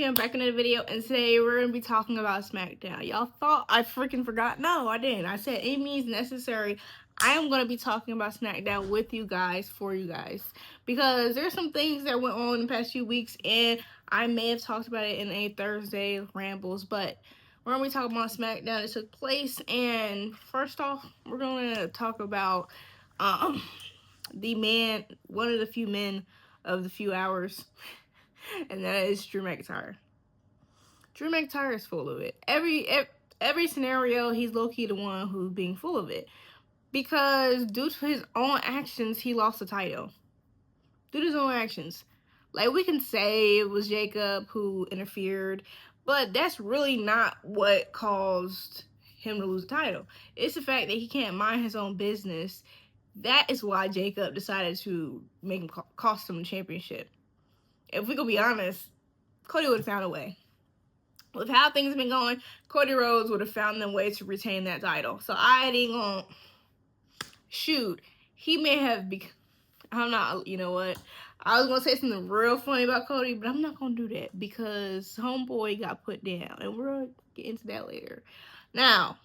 I'm back in the video, and today we're going to be talking about Smackdown. Y'all thought I freaking forgot? No, I didn't. I said any means necessary. I am going to be talking about Smackdown with you guys, for you guys. Because there's some things that went on in the past few weeks, and I may have talked about it in a Thursday Rambles, but we're going to be talking about Smackdown that took place. And first off, we're going to talk about the man, one of the few men of the few hours, and that is Drew McIntyre. Drew McIntyre is full of it. Every scenario, he's low-key the one who's being full of it. Because due to his own actions, he lost the title. Due to his own actions. Like, we can say it was Jacob who interfered, but that's really not what caused him to lose the title. It's the fact that he can't mind his own business. That is why Jacob decided to make him cost him the championship. If we could be honest, Cody would have found a way. With how things have been going, Cody Rhodes would have found a way to retain that title. So I ain't gonna shoot. He may have I'm not, you know what? I was gonna say something real funny about Cody, but I'm not gonna do that because homeboy got put down, and we're gonna get into that later. Now,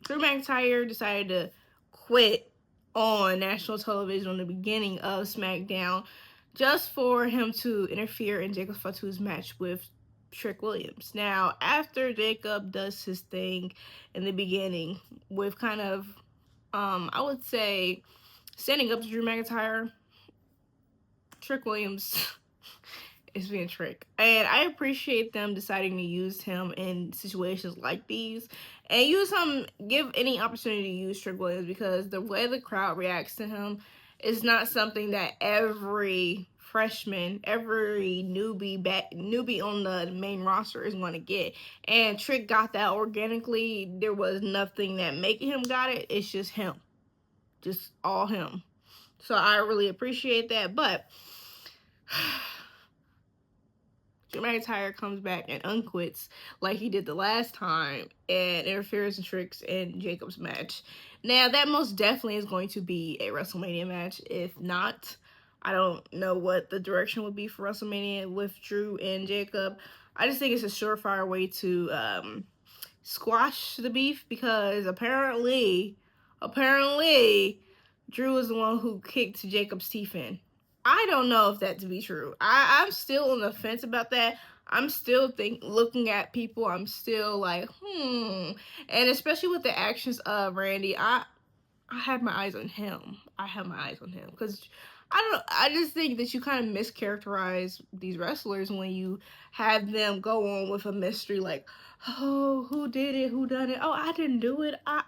Drew McIntyre decided to quit on national television on the beginning of SmackDown just for him to interfere in Jacob Fatu's match with Trick Williams. Now, after Jacob does his thing in the beginning with kind of, I would say, standing up to Drew McIntyre, Trick Williams is being Trick. And I appreciate them deciding to use him in situations like these. And use him, give any opportunity to use Trick Williams, because the way the crowd reacts to him is not something that every freshman, every newbie on the main roster is going to get. And Trick got that organically. There was nothing that making him got it. It's just him. Just all him. So I really appreciate that. But Drew McIntyre comes back and unquits like he did the last time and interferes in Trick's and Jacob's match. Now, that most definitely is going to be a WrestleMania match. If not, I don't know what the direction would be for WrestleMania with Drew and Jacob. I just think it's a surefire way to squash the beef, because apparently, Drew is the one who kicked Jacob's teeth in. I don't know if that to be true. I'm still on the fence about that. I'm still looking at people. I'm still like, And especially with the actions of Randy, I have my eyes on him. Because I just think that you kind of mischaracterize these wrestlers when you have them go on with a mystery like, oh, who did it? Who done it? Oh, I didn't do it. I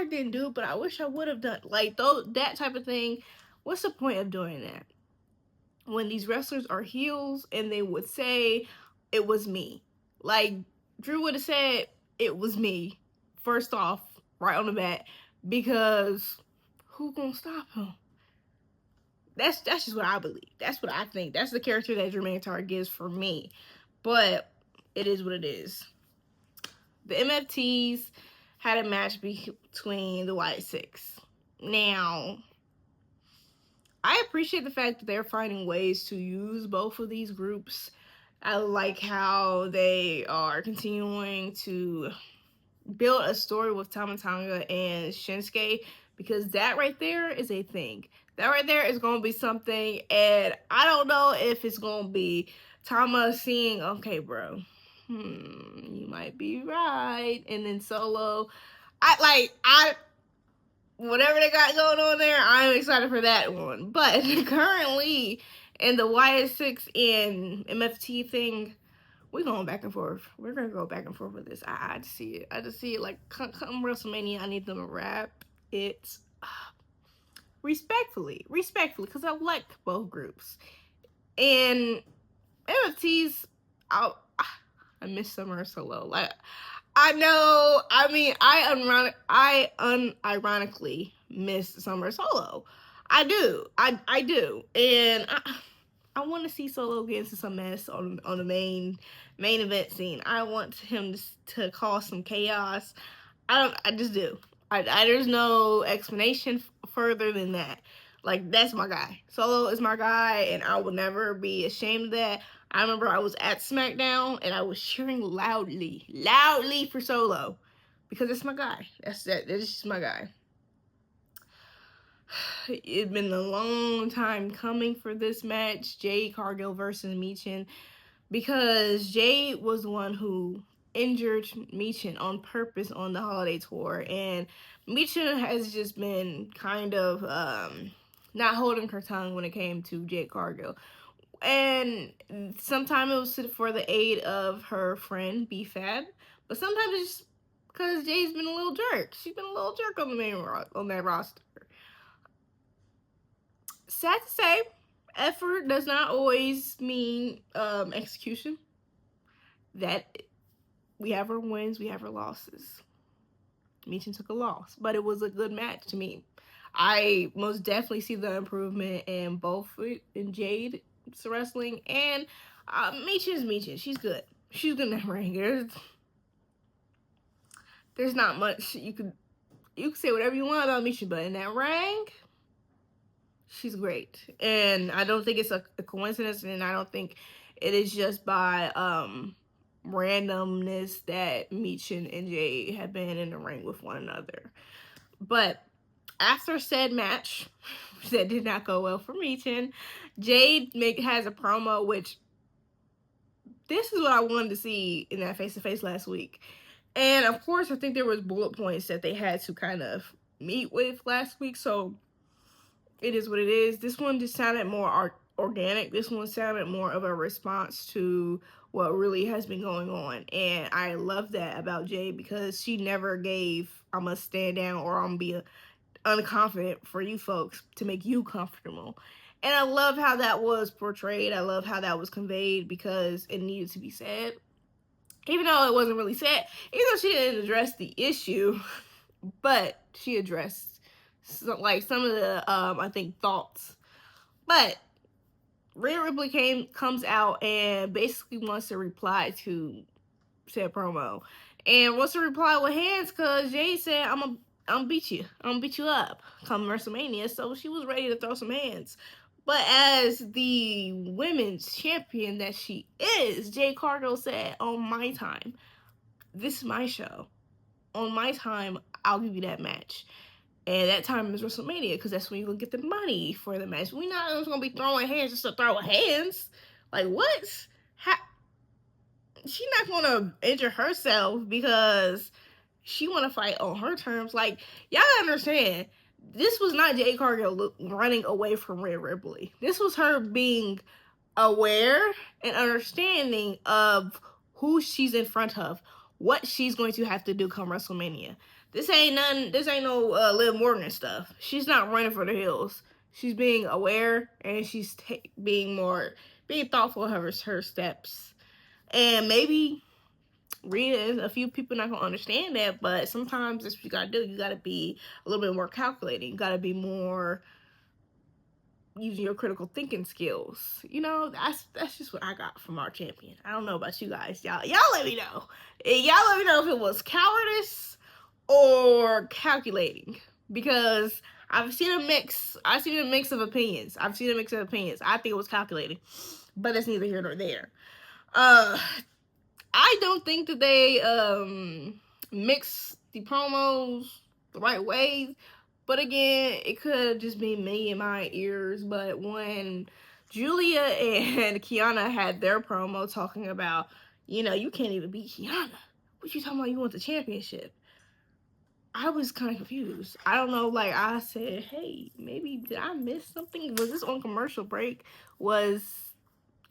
didn't do it, but I wish I would have done it. Like, that type of thing. What's the point of doing that? When these wrestlers are heels and they would say, it was me. Like, Drew would have said, it was me. First off, right on the bat. Because who gonna stop him? That's just what I believe. That's what I think. That's the character that Drew McIntyre gives for me. But it is what it is. The MFTs had a match between the White Six. Now, I appreciate the fact that they're finding ways to use both of these groups. I like how they are continuing to build a story with Tama Tonga and Shinsuke, because that right there is a thing. That right there is going to be something, and I don't know if it's going to be Tama seeing, okay, bro, you might be right, and then Solo, whatever they got going on there, I'm excited for that one. But currently, in the YS6 and MFT thing, we're going back and forth. We're going to go back and forth with this. I just see it. I just see it. Like, come WrestleMania, I need them to wrap it respectfully, because I like both groups. And MFTs, I miss Summer Solo. Like, I know, I mean, I unironically miss Summer Solo. I do. I do. And I want to see Solo get into some mess on the main event scene. I want him to cause some chaos. I just do. There's no explanation further than that. Like, that's my guy. Solo is my guy, and I will never be ashamed of that. I remember I was at Smackdown, and I was cheering loudly for Solo, because it's my guy. That's just my guy. It's been a long time coming for this match, Jade Cargill versus Michin, because Jade was the one who injured Michin on purpose on the holiday tour, and Michin has just been kind of not holding her tongue when it came to Jade Cargill. And sometimes it was for the aid of her friend B-Fab, but sometimes it's just because Jade's been a little jerk. She's been a little jerk on that roster. Sad to say, effort does not always mean execution. That we have our wins, we have our losses. Michin took a loss, but it was a good match to me. I most definitely see the improvement in both in Jade's wrestling, and Michin's Michin. She's good. She's good in that ring. There's not much you can say whatever you want about Michin, but in that ring, she's great. And I don't think it's a coincidence, and I don't think it is just by randomness that Michin and Jade have been in the ring with one another. But after said match that did not go well for Michin, Jade has a promo, which this is what I wanted to see in that face-to-face last week. And of course, I think there was bullet points that they had to kind of meet with last week, so it is what it is. This one just sounded more organic. This one sounded more of a response to what really has been going on. And I love that about Jade, because she never gave, I'm going to stand down or I'm going to be unconfident for you folks to make you comfortable. And I love how that was portrayed. I love how that was conveyed, because it needed to be said. Even though it wasn't really said, even though she didn't address the issue, but she addressed some of the I think thoughts. But Rhea Ripley comes out and basically wants to reply to said promo, and wants to reply with hands, because Jade said, I'm gonna beat you. I'm gonna beat you up come WrestleMania. So she was ready to throw some hands. But as the women's champion that she is, Jade Cargill said, on my time, this is my show. On my time, I'll give you that match. And that time is WrestleMania, because that's when you're going to get the money for the match. We're not just going to be throwing hands just to throw hands. Like, what? She's not going to injure herself because she want to fight on her terms. Like, y'all understand, this was not Jade Cargill running away from Rhea Ripley. This was her being aware and understanding of who she's in front of, what she's going to have to do come WrestleMania. This ain't no Liv Morgan stuff. She's not running for the hills. She's being aware, and she's being thoughtful of her steps. And maybe Rhea and a few people not gonna understand that, but sometimes that's what you gotta do. You gotta be a little bit more calculating. You gotta be more using your critical thinking skills. You know, that's just what I got from our champion. I don't know about you guys. Y'all let me know. Y'all let me know if it was cowardice or calculating, because I've seen a mix of opinions. I think it was calculating, but that's neither here nor there. I don't think that they mix the promos the right way. But again, it could just be me and my ears. But when Julia and Kiana had their promo talking about, you can't even beat Kiana. What you talking about? You want the championship? I was kind of confused. I don't know. Like, I said, hey, maybe did I miss something? Was this on commercial break? Because,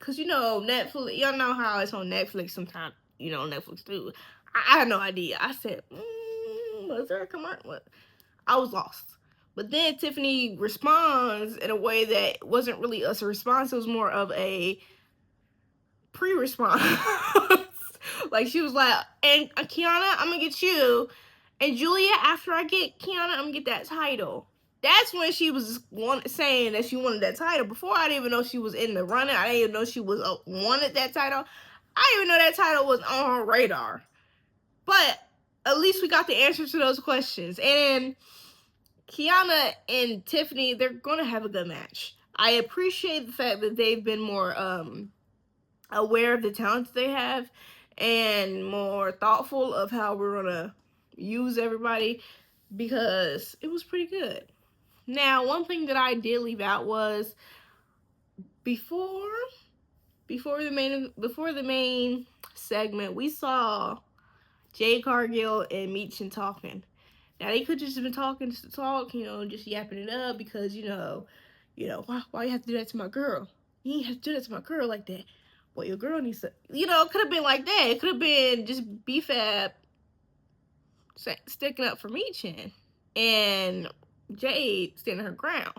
Netflix, y'all know how it's on Netflix sometimes. Netflix too. I had no idea. I said, was there a commercial? What? I was lost. But then Tiffany responds in a way that wasn't really a response. It was more of a pre-response. Like, she was like, and Kiana, I'm going to get you. And Julia, after I get Kiana, I'm going to get that title. That's when she was saying that she wanted that title. Before, I didn't even know she was in the running. I didn't even know she wanted that title. I didn't even know that title was on her radar. But at least we got the answer to those questions. And Kiana and Tiffany, they're gonna have a good match. I appreciate the fact that they've been more aware of the talents they have and more thoughtful of how we're gonna use everybody, because it was pretty good. Now, one thing that I did leave out was before the main segment, we saw Jade Cargill and Meechin talking. Now, they could just have been talking just to talk, just yapping it up, because why you have to do that to my girl? You ain't have to do that to my girl like that. Well, your girl needs to, it could have been like that. It could have been just BFAB sticking up for Meechin and Jade standing her ground.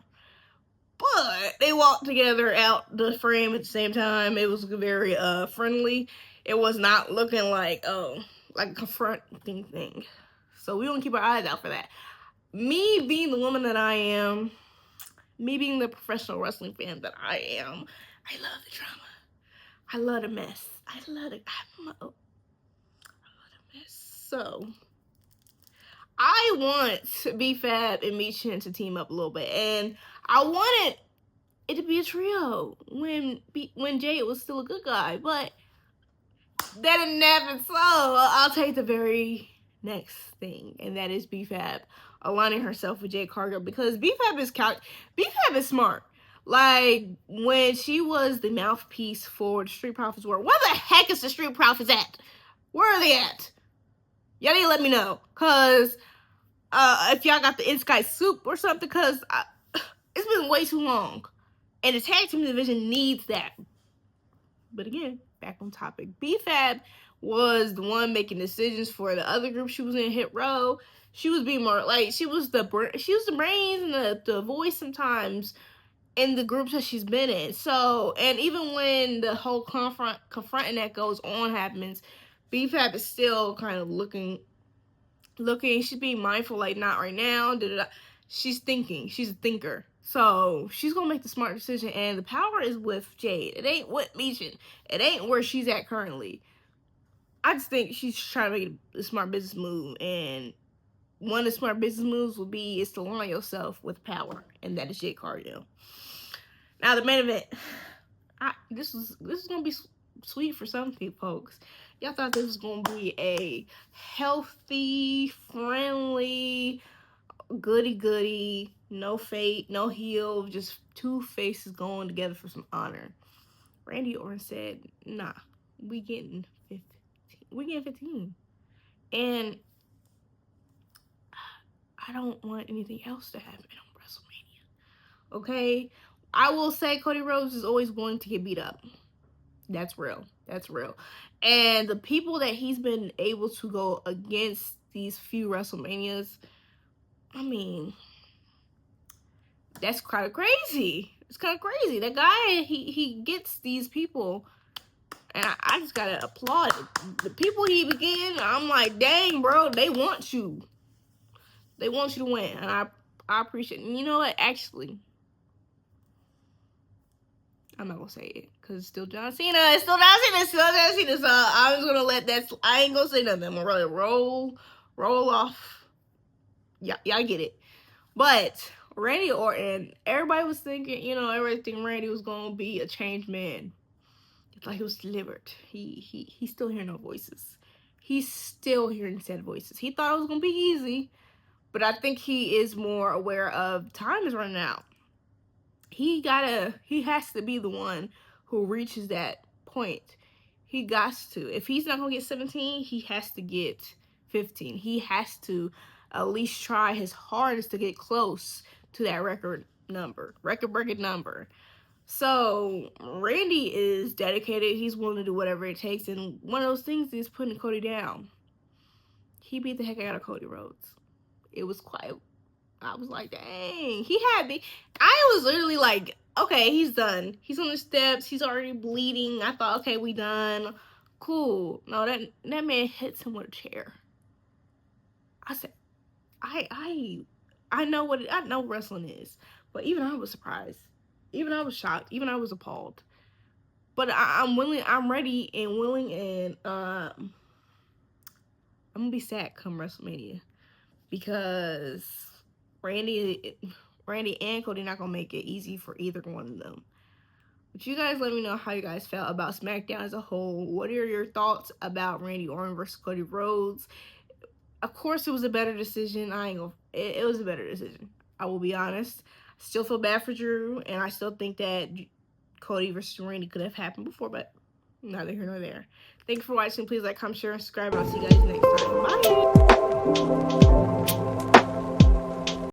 But they walked together out the frame at the same time. It was very friendly. It was not looking like a confronting thing. So we don't keep our eyes out for that. Me being the woman that I am, me being the professional wrestling fan that I am, I love the drama. I love the mess. I love the mess. So I want BFAB and Meechin to team up a little bit, and I wanted it to be a trio when Jade was still a good guy, but that didn't happen. So I'll take the very next thing, and that is BFAB aligning herself with Jade Cargill, because BFAB is smart. Like, when she was the mouthpiece for the Street Profits where the heck is the Street Profits at? Where are they at? Y'all need to let me know, because if y'all got the Inside Soup or something, because it's been way too long. And the tag team division needs that. But again, back on topic. BFAB was the one making decisions for the other group she was in, Hit Row. She was being more like, she was the brains and the voice sometimes in the groups that she's been in. So, and even when the whole confronting that goes on happens, BFAB is still kind of looking. She's being mindful, like, not right now. She's thinking. She's a thinker. So she's gonna make the smart decision, and the power is with Jade. It ain't with Meechin. It ain't where she's at currently. I just think she's trying to make a smart business move, and one of the smart business moves will be is to align yourself with power, and that is Jade Cargill. Now the main event. This is gonna be sweet for some folks. Y'all thought this was gonna be a healthy, friendly, goody, no fate, no heel, just two faces going together for some honor. Randy Orton said, nah, we getting 15. We getting 15. And I don't want anything else to happen on WrestleMania. Okay? I will say Cody Rhodes is always going to get beat up. That's real. And the people that he's been able to go against these few WrestleManias, I mean, that's kind of crazy. It's kind of crazy. That guy, he gets these people, and I just gotta applaud it. The people he began, I'm like, dang, bro, they want you. They want you to win, and I appreciate it. And you know what? Actually, I'm not gonna say it, because it's still John Cena. So I'm just gonna let that, I ain't gonna say nothing. I'm gonna really roll off. Yeah, y'all get it. But Randy Orton, everybody was thinking, everything Randy was gonna be a changed man. It's like he was delivered. He's still hearing no voices. He's still hearing sad voices. He thought it was gonna be easy, but I think he is more aware of time is running out. He has to be the one who reaches that point. He got to. If he's not gonna get 17, he has to get 15. He has to at least try his hardest to get close to that record-breaking number. So Randy is dedicated. He's willing to do whatever it takes, and one of those things is putting Cody down. He beat the heck out of Cody Rhodes. It was quite. I was like, dang, he had me. I was literally like, okay, he's done. He's on the steps. He's already bleeding. I thought, okay, we done. Cool. No, that man hits him with a chair. I said, I know what wrestling is, but even I was surprised. Even I was shocked. Even I was appalled. But I'm willing. I'm ready and willing, and I'm gonna be sad come WrestleMania, because Randy and Cody not gonna make it easy for either one of them. But you guys let me know how you guys felt about SmackDown as a whole. What are your thoughts about Randy Orton versus Cody Rhodes? Of course, it was a better decision. It was a better decision. I will be honest. I still feel bad for Drew, and I still think that Cody versus Randy could have happened before, but neither here nor there. Thank you for watching. Please like, comment, share, and subscribe, and I'll see you guys next time. Bye!